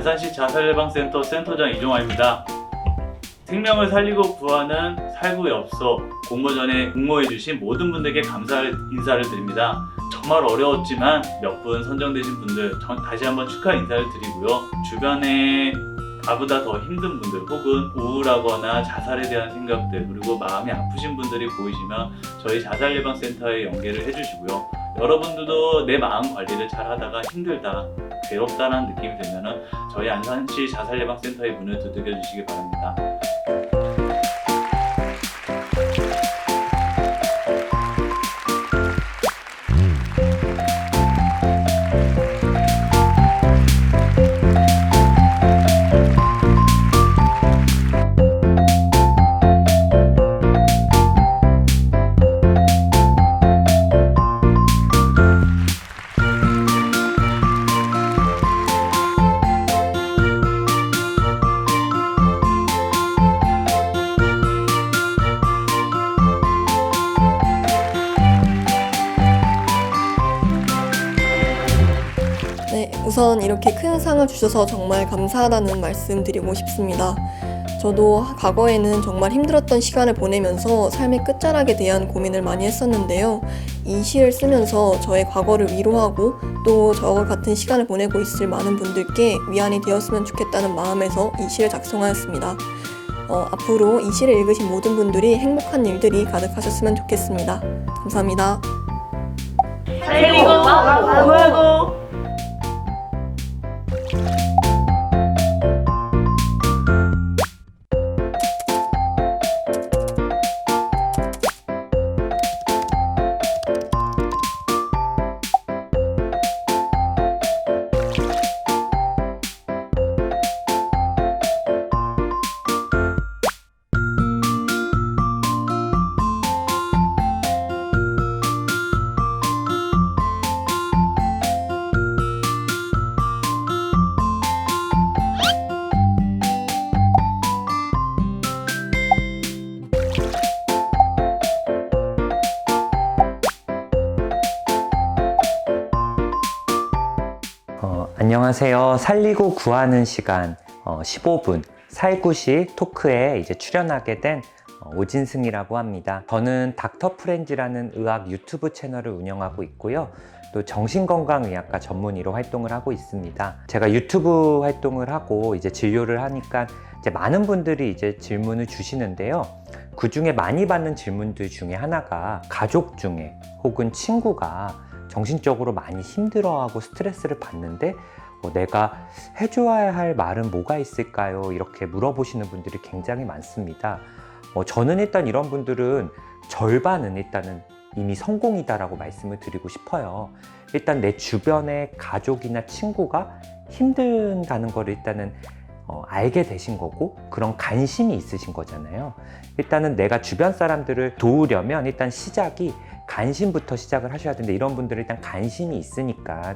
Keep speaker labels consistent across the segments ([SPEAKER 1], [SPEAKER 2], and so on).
[SPEAKER 1] 안산시 자살예방센터 센터장 이종환입니다. 생명을 살리고 구하는 살구엽서 공모 전에 공모해주신 모든 분들께 감사 인사를 드립니다. 정말 어려웠지만 몇 분 선정되신 분들 다시 한번 축하 인사를 드리고요. 주변에 나보다 더 힘든 분들 혹은 우울하거나 자살에 대한 생각들 그리고 마음이 아프신 분들이 보이시면 저희 자살예방센터에 연계를 해주시고요. 여러분들도 내 마음 관리를 잘 하다가 힘들다, 괴롭다라는 느낌이 들면 저희 안산시 자살예방센터의 문을 두들겨 주시기 바랍니다.
[SPEAKER 2] 네, 우선 이렇게 큰 상을 주셔서 정말 감사하다는 말씀 드리고 싶습니다. 저도 과거에는 정말 힘들었던 시간을 보내면서 삶의 끝자락에 대한 고민을 많이 했었는데요. 이 시를 쓰면서 저의 과거를 위로하고 또 저와 같은 시간을 보내고 있을 많은 분들께 위안이 되었으면 좋겠다는 마음에서 이 시를 작성하였습니다. 앞으로 이 시를 읽으신 모든 분들이 행복한 일들이 가득하셨으면 좋겠습니다. 감사합니다.
[SPEAKER 3] 살리고 구하고.
[SPEAKER 4] 안녕하세요. 살리고 구하는 시간 15분 살구시 토크에 이제 출연하게 된 오진승이라고 합니다. 저는 닥터 프렌즈라는 의학 유튜브 채널을 운영하고 있고요. 또 정신건강의학과 전문의로 활동을 하고 있습니다. 제가 유튜브 활동을 하고 이제 진료를 하니까 이제 많은 분들이 이제 질문을 주시는데요. 그 중에 많이 받는 질문들 중에 하나가 가족 중에 혹은 친구가 정신적으로 많이 힘들어하고 스트레스를 받는데 내가 해줘야 할 말은 뭐가 있을까요? 이렇게 물어보시는 분들이 굉장히 많습니다. 저는 일단 이런 분들은 절반은 일단은 이미 성공이다라고 말씀을 드리고 싶어요. 일단 내 주변의 가족이나 친구가 힘든다는 걸 일단은 알게 되신 거고 그런 관심이 있으신 거잖아요. 일단은 내가 주변 사람들을 도우려면 일단 시작이 관심부터 시작을 하셔야 되는데 이런 분들은 일단 관심이 있으니까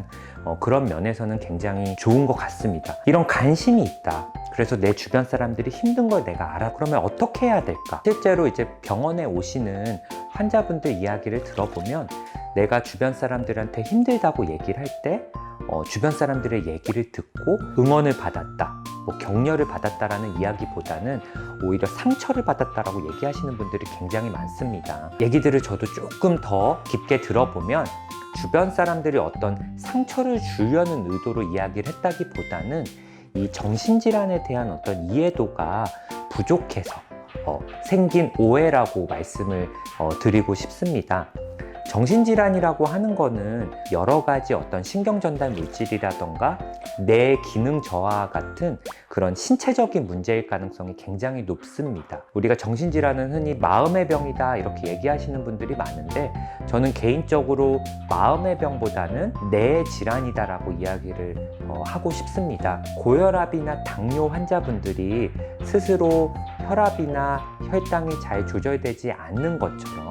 [SPEAKER 4] 그런 면에서는 굉장히 좋은 것 같습니다. 이런 관심이 있다. 그래서 내 주변 사람들이 힘든 걸 내가 알아. 그러면 어떻게 해야 될까? 실제로 이제 병원에 오시는 환자분들 이야기를 들어보면 내가 주변 사람들한테 힘들다고 얘기를 할 때 주변 사람들의 얘기를 듣고 응원을 받았다, 격려를 받았다라는 이야기보다는 오히려 상처를 받았다라고 얘기하시는 분들이 굉장히 많습니다. 얘기들을 저도 조금 더 깊게 들어보면 주변 사람들이 어떤 상처를 주려는 의도로 이야기를 했다기보다는 이 정신질환에 대한 어떤 이해도가 부족해서 생긴 오해라고 말씀을 드리고 싶습니다. 정신질환이라고 하는 거는 여러 가지 어떤 신경전달 물질이라던가 뇌 기능 저하 같은 그런 신체적인 문제일 가능성이 굉장히 높습니다. 우리가 정신질환은 흔히 마음의 병이다 이렇게 얘기하시는 분들이 많은데 저는 개인적으로 마음의 병보다는 뇌의 질환이다라고 이야기를 하고 싶습니다. 고혈압이나 당뇨 환자분들이 스스로 혈압이나 혈당이 잘 조절되지 않는 것처럼,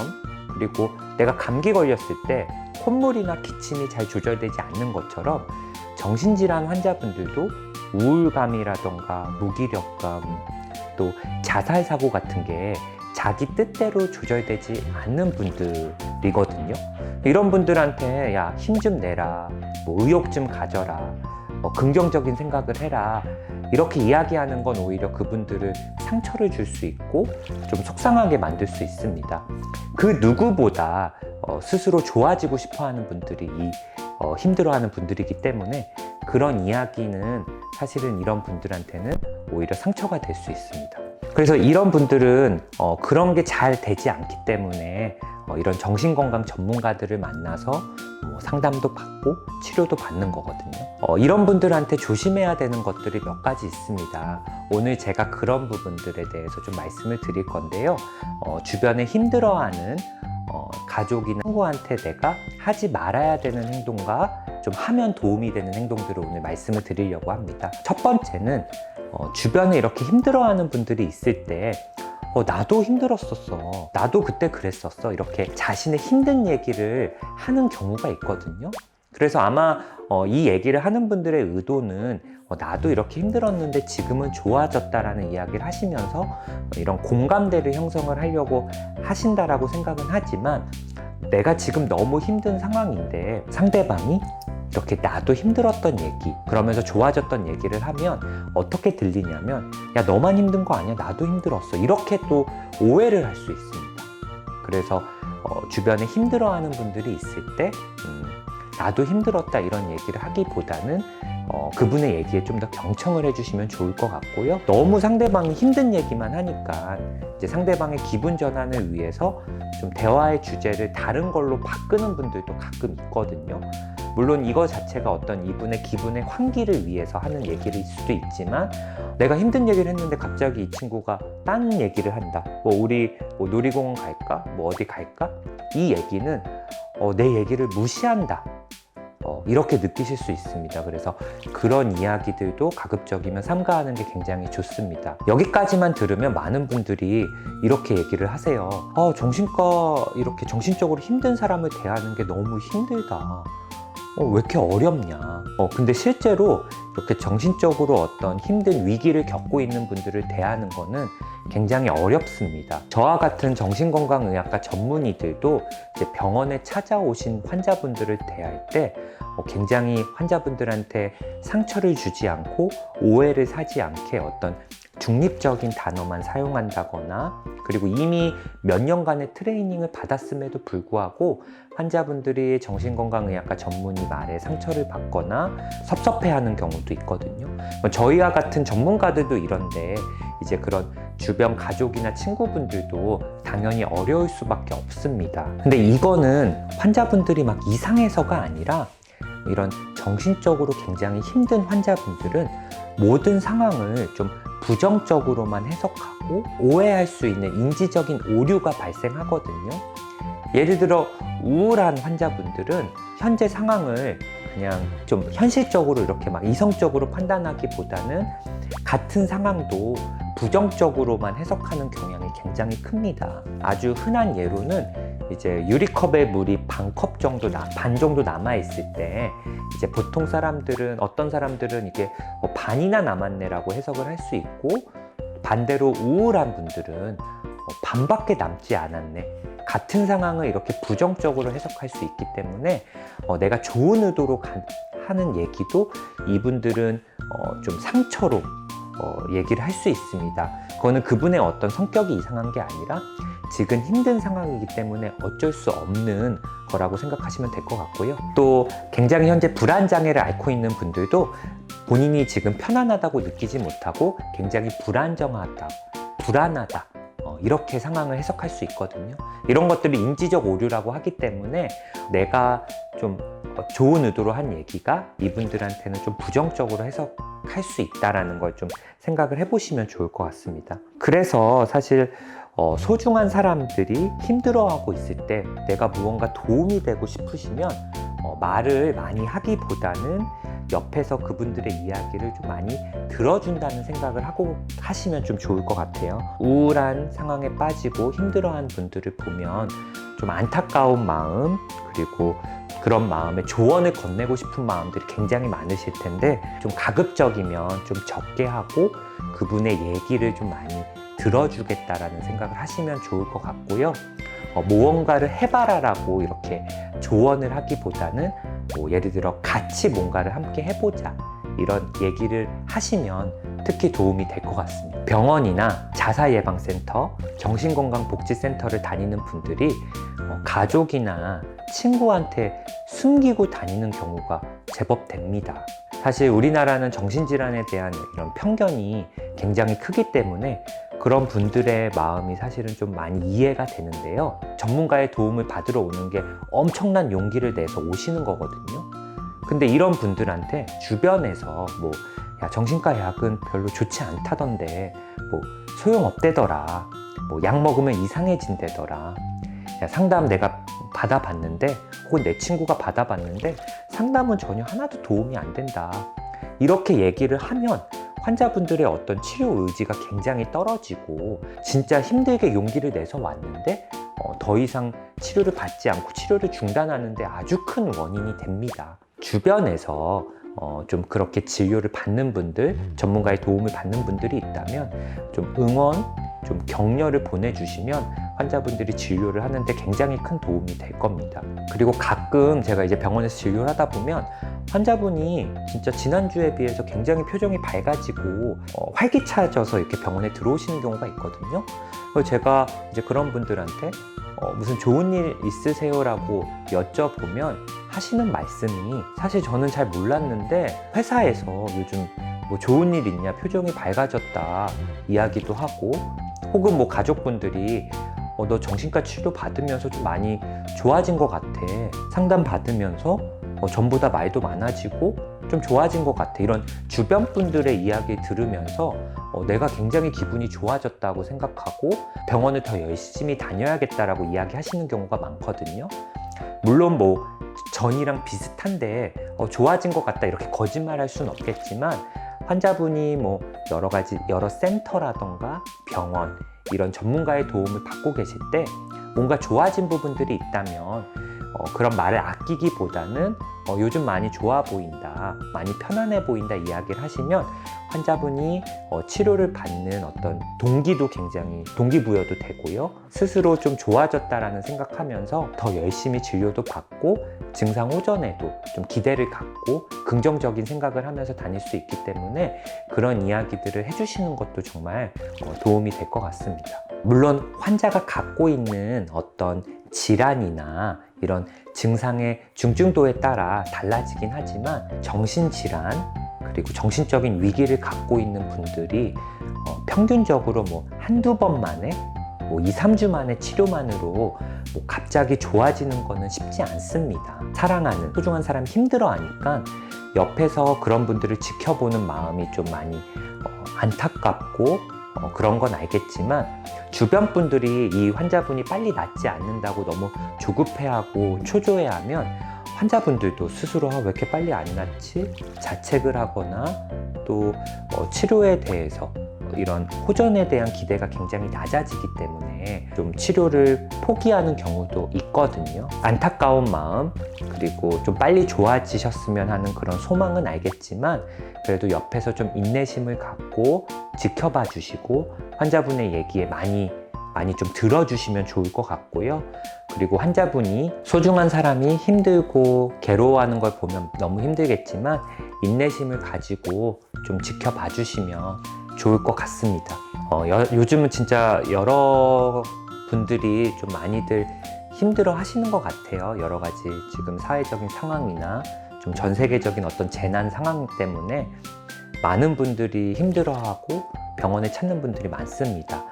[SPEAKER 4] 그리고 내가 감기 걸렸을 때 콧물이나 기침이 잘 조절되지 않는 것처럼 정신질환 환자분들도 우울감이라던가 무기력감, 또 자살 사고 같은 게 자기 뜻대로 조절되지 않는 분들이거든요. 이런 분들한테 야, 힘 좀 내라, 의욕 좀 가져라, 긍정적인 생각을 해라. 이렇게 이야기하는 건 오히려 그분들을 상처를 줄 수 있고 좀 속상하게 만들 수 있습니다. 그 누구보다 스스로 좋아지고 싶어 하는 분들이 힘들어하는 분들이기 때문에 그런 이야기는 사실은 이런 분들한테는 오히려 상처가 될 수 있습니다. 그래서 이런 분들은 그런 게 잘 되지 않기 때문에 이런 정신건강 전문가들을 만나서 상담도 받고 치료도 받는 거거든요. 이런 분들한테 조심해야 되는 것들이 몇 가지 있습니다. 오늘 제가 그런 부분들에 대해서 좀 말씀을 드릴 건데요. 주변에 힘들어하는 가족이나 친구한테 내가 하지 말아야 되는 행동과 좀 하면 도움이 되는 행동들을 오늘 말씀을 드리려고 합니다. 첫 번째는 주변에 이렇게 힘들어하는 분들이 있을 때 나도 힘들었었어. 나도 그때 그랬었어. 이렇게 자신의 힘든 얘기를 하는 경우가 있거든요. 그래서 아마 이 얘기를 하는 분들의 의도는 나도 이렇게 힘들었는데 지금은 좋아졌다라는 이야기를 하시면서 이런 공감대를 형성을 하려고 하신다라고 생각은 하지만 내가 지금 너무 힘든 상황인데 상대방이 이렇게 나도 힘들었던 얘기 그러면서 좋아졌던 얘기를 하면 어떻게 들리냐면 야 너만 힘든 거 아니야 나도 힘들었어 이렇게 또 오해를 할 수 있습니다. 그래서 주변에 힘들어하는 분들이 있을 때 나도 힘들었다 이런 얘기를 하기보다는 그분의 얘기에 좀 더 경청을 해주시면 좋을 것 같고요. 너무 상대방이 힘든 얘기만 하니까 이제 상대방의 기분 전환을 위해서 좀 대화의 주제를 다른 걸로 바꾸는 분들도 가끔 있거든요. 물론 이거 자체가 어떤 이분의 기분의 환기를 위해서 하는 얘기일 수도 있지만 내가 힘든 얘기를 했는데 갑자기 이 친구가 딴 얘기를 한다. 우리 놀이공원 갈까? 어디 갈까? 이 얘기는 내 얘기를 무시한다. 이렇게 느끼실 수 있습니다. 그래서 그런 이야기들도 가급적이면 삼가하는 게 굉장히 좋습니다. 여기까지만 들으면 많은 분들이 이렇게 얘기를 하세요. 정신과 이렇게 정신적으로 힘든 사람을 대하는 게 너무 힘들다. 왜 이렇게 어렵냐. 근데 실제로 이렇게 정신적으로 어떤 힘든 위기를 겪고 있는 분들을 대하는 거는 굉장히 어렵습니다. 저와 같은 정신건강의학과 전문의들도 이제 병원에 찾아오신 환자분들을 대할 때 굉장히 환자분들한테 상처를 주지 않고 오해를 사지 않게 어떤 중립적인 단어만 사용한다거나 그리고 이미 몇 년간의 트레이닝을 받았음에도 불구하고 환자분들이 정신건강의학과 전문의 말에 상처를 받거나 섭섭해하는 경우도 있거든요. 저희와 같은 전문가들도 이런데 이제 그런 주변 가족이나 친구분들도 당연히 어려울 수밖에 없습니다. 근데 이거는 환자분들이 막 이상해서가 아니라 이런 정신적으로 굉장히 힘든 환자분들은 모든 상황을 좀 부정적으로만 해석하고 오해할 수 있는 인지적인 오류가 발생하거든요. 예를 들어 우울한 환자분들은 현재 상황을 그냥 좀 현실적으로 이렇게 막 이성적으로 판단하기보다는 같은 상황도 부정적으로만 해석하는 경향이 굉장히 큽니다. 아주 흔한 예로는 이제 유리컵에 물이 반 정도 남아있을 때 이제 보통 사람들은 어떤 사람들은 이게 반이나 남았네라고 해석을 할 수 있고 반대로 우울한 분들은 반밖에 남지 않았네. 같은 상황을 이렇게 부정적으로 해석할 수 있기 때문에 내가 좋은 의도로 하는 얘기도 이분들은 좀 상처로 얘기를 할 수 있습니다. 그거는 그분의 어떤 성격이 이상한 게 아니라 지금 힘든 상황이기 때문에 어쩔 수 없는 거라고 생각하시면 될 것 같고요. 또 굉장히 현재 불안장애를 앓고 있는 분들도 본인이 지금 편안하다고 느끼지 못하고 굉장히 불안정하다, 불안하다 이렇게 상황을 해석할 수 있거든요. 이런 것들이 인지적 오류라고 하기 때문에 내가 좀 좋은 의도로 한 얘기가 이분들한테는 좀 부정적으로 해석할 수 있다는 걸 좀 생각을 해보시면 좋을 것 같습니다. 그래서 사실 소중한 사람들이 힘들어하고 있을 때 내가 무언가 도움이 되고 싶으시면 말을 많이 하기보다는 옆에서 그분들의 이야기를 좀 많이 들어준다는 생각을 하시면 좀 좋을 것 같아요. 우울한 상황에 빠지고 힘들어하는 분들을 보면 좀 안타까운 마음 그리고 그런 마음에 조언을 건네고 싶은 마음들이 굉장히 많으실 텐데 좀 가급적이면 좀 적게 하고 그분의 얘기를 좀 많이 들어주겠다라는 생각을 하시면 좋을 것 같고요. 무언가를 해봐라라고 이렇게 조언을 하기보다는 예를 들어 같이 뭔가를 함께 해보자 이런 얘기를 하시면 특히 도움이 될 것 같습니다. 병원이나 자살예방센터, 정신건강복지센터를 다니는 분들이 가족이나 친구한테 숨기고 다니는 경우가 제법 됩니다. 사실 우리나라는 정신질환에 대한 이런 편견이 굉장히 크기 때문에 그런 분들의 마음이 사실은 좀 많이 이해가 되는데요. 전문가의 도움을 받으러 오는 게 엄청난 용기를 내서 오시는 거거든요. 근데 이런 분들한테 주변에서 야, 정신과 약은 별로 좋지 않다던데, 소용없대더라. 약 먹으면 이상해진대더라. 야, 상담 내가 받아봤는데, 혹은 내 친구가 받아봤는데, 상담은 전혀 하나도 도움이 안 된다. 이렇게 얘기를 하면 환자분들의 어떤 치료 의지가 굉장히 떨어지고, 진짜 힘들게 용기를 내서 왔는데, 더 이상 치료를 받지 않고 치료를 중단하는데 아주 큰 원인이 됩니다. 주변에서 좀 그렇게 진료를 받는 분들, 전문가의 도움을 받는 분들이 있다면 좀 응원, 좀 격려를 보내주시면 환자분들이 진료를 하는데 굉장히 큰 도움이 될 겁니다. 그리고 가끔 제가 이제 병원에서 진료를 하다 보면 환자분이 진짜 지난주에 비해서 굉장히 표정이 밝아지고 활기차져서 이렇게 병원에 들어오시는 경우가 있거든요. 그래서 제가 이제 그런 분들한테 무슨 좋은 일 있으세요라고 여쭤보면 하시는 말씀이, 사실 저는 잘 몰랐는데 회사에서 요즘 좋은 일 있냐, 표정이 밝아졌다 이야기도 하고, 혹은 가족분들이 너 정신과 치료 받으면서 좀 많이 좋아진 것 같아, 상담 받으면서 전보다 말도 많아지고 좀 좋아진 것 같아, 이런 주변 분들의 이야기 들으면서 내가 굉장히 기분이 좋아졌다고 생각하고 병원을 더 열심히 다녀야겠다라고 이야기하시는 경우가 많거든요. 물론 전이랑 비슷한데 좋아진 것 같다 이렇게 거짓말할 수는 없겠지만, 환자분이 여러 센터라던가 병원, 이런 전문가의 도움을 받고 계실 때 뭔가 좋아진 부분들이 있다면 그런 말을 아끼기보다는 요즘 많이 좋아 보인다, 많이 편안해 보인다 이야기를 하시면 환자분이 치료를 받는 어떤 동기도 굉장히 동기부여도 되고요. 스스로 좀 좋아졌다라는 생각하면서 더 열심히 진료도 받고 증상 호전에도 좀 기대를 갖고 긍정적인 생각을 하면서 다닐 수 있기 때문에 그런 이야기들을 해주시는 것도 정말 도움이 될 것 같습니다. 물론 환자가 갖고 있는 어떤 질환이나 이런 증상의 중증도에 따라 달라지긴 하지만 정신질환 그리고 정신적인 위기를 갖고 있는 분들이 평균적으로 한두 번 만에 2, 3주 만에 치료만으로 갑자기 좋아지는 거는 쉽지 않습니다. 사랑하는 소중한 사람이 힘들어하니까 옆에서 그런 분들을 지켜보는 마음이 좀 많이 안타깝고 그런 건 알겠지만, 주변 분들이 이 환자분이 빨리 낫지 않는다고 너무 조급해하고 초조해하면 환자분들도 스스로 왜 이렇게 빨리 안 낫지? 자책을 하거나 또 치료에 대해서 이런 호전에 대한 기대가 굉장히 낮아지기 때문에 좀 치료를 포기하는 경우도 있거든요. 안타까운 마음, 그리고 좀 빨리 좋아지셨으면 하는 그런 소망은 알겠지만 그래도 옆에서 좀 인내심을 갖고 지켜봐 주시고 환자분의 얘기에 많이 좀 들어주시면 좋을 것 같고요. 그리고 환자분이 소중한 사람이 힘들고 괴로워하는 걸 보면 너무 힘들겠지만 인내심을 가지고 좀 지켜봐 주시면 좋을 것 같습니다. 요즘은 진짜 여러 분들이 좀 많이들 힘들어 하시는 것 같아요. 여러 가지 지금 사회적인 상황이나 좀 전 세계적인 어떤 재난 상황 때문에 많은 분들이 힘들어하고 병원에 찾는 분들이 많습니다.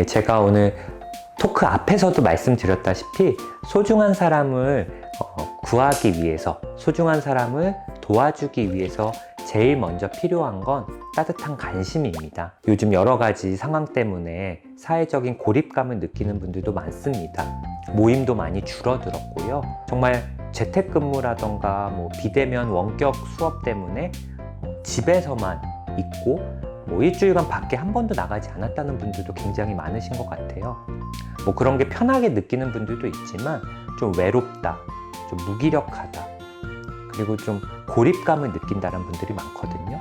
[SPEAKER 4] 제가 오늘 토크 앞에서도 말씀드렸다시피 소중한 사람을 구하기 위해서, 소중한 사람을 도와주기 위해서 제일 먼저 필요한 건 따뜻한 관심입니다. 요즘 여러 가지 상황 때문에 사회적인 고립감을 느끼는 분들도 많습니다. 모임도 많이 줄어들었고요. 정말 재택근무라던가 비대면 원격 수업 때문에 집에서만 있고 일주일간 밖에 한 번도 나가지 않았다는 분들도 굉장히 많으신 것 같아요. 그런 게 편하게 느끼는 분들도 있지만 좀 외롭다, 좀 무기력하다, 그리고 좀 고립감을 느낀다는 분들이 많거든요.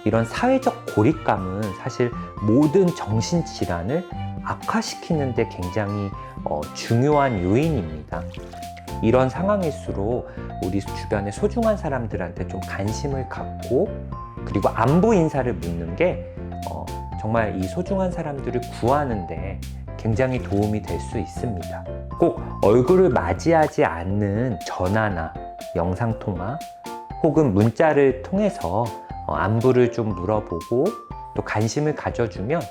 [SPEAKER 4] 이런 사회적 고립감은 사실 모든 정신질환을 악화시키는 데 굉장히 중요한 요인입니다. 이런 상황일수록 우리 주변의 소중한 사람들한테 좀 관심을 갖고 그리고 안부 인사를 묻는 게 정말 이 소중한 사람들을 구하는데 굉장히 도움이 될 수 있습니다. 꼭 얼굴을 맞이하지 않는 전화나 영상통화 혹은 문자를 통해서 안부를 좀 물어보고 또 관심을 가져주면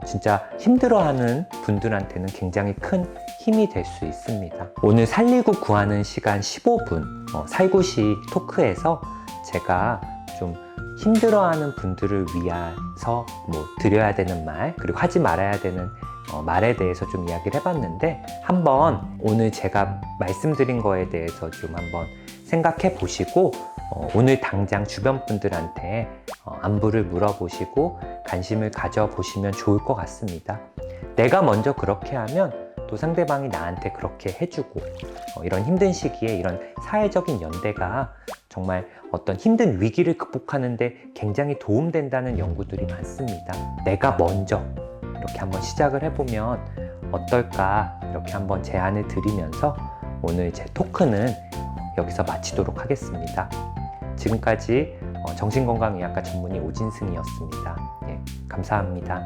[SPEAKER 4] 진짜 힘들어하는 분들한테는 굉장히 큰 힘이 될 수 있습니다. 오늘 살리고 구하는 시간 15분 살구시 토크에서 제가 좀 힘들어하는 분들을 위해서 드려야 되는 말 그리고 하지 말아야 되는 말에 대해서 좀 이야기를 해봤는데 한번 오늘 제가 말씀드린 거에 대해서 좀 한번 생각해 보시고 오늘 당장 주변 분들한테 안부를 물어보시고 관심을 가져보시면 좋을 것 같습니다. 내가 먼저 그렇게 하면 또 상대방이 나한테 그렇게 해주고 이런 힘든 시기에 이런 사회적인 연대가 정말 어떤 힘든 위기를 극복하는데 굉장히 도움된다는 연구들이 많습니다. 내가 먼저 이렇게 한번 시작을 해보면 어떨까 이렇게 한번 제안을 드리면서 오늘 제 토크는 여기서 마치도록 하겠습니다. 지금까지 정신건강의학과 전문의 오진승이었습니다. 예, 감사합니다.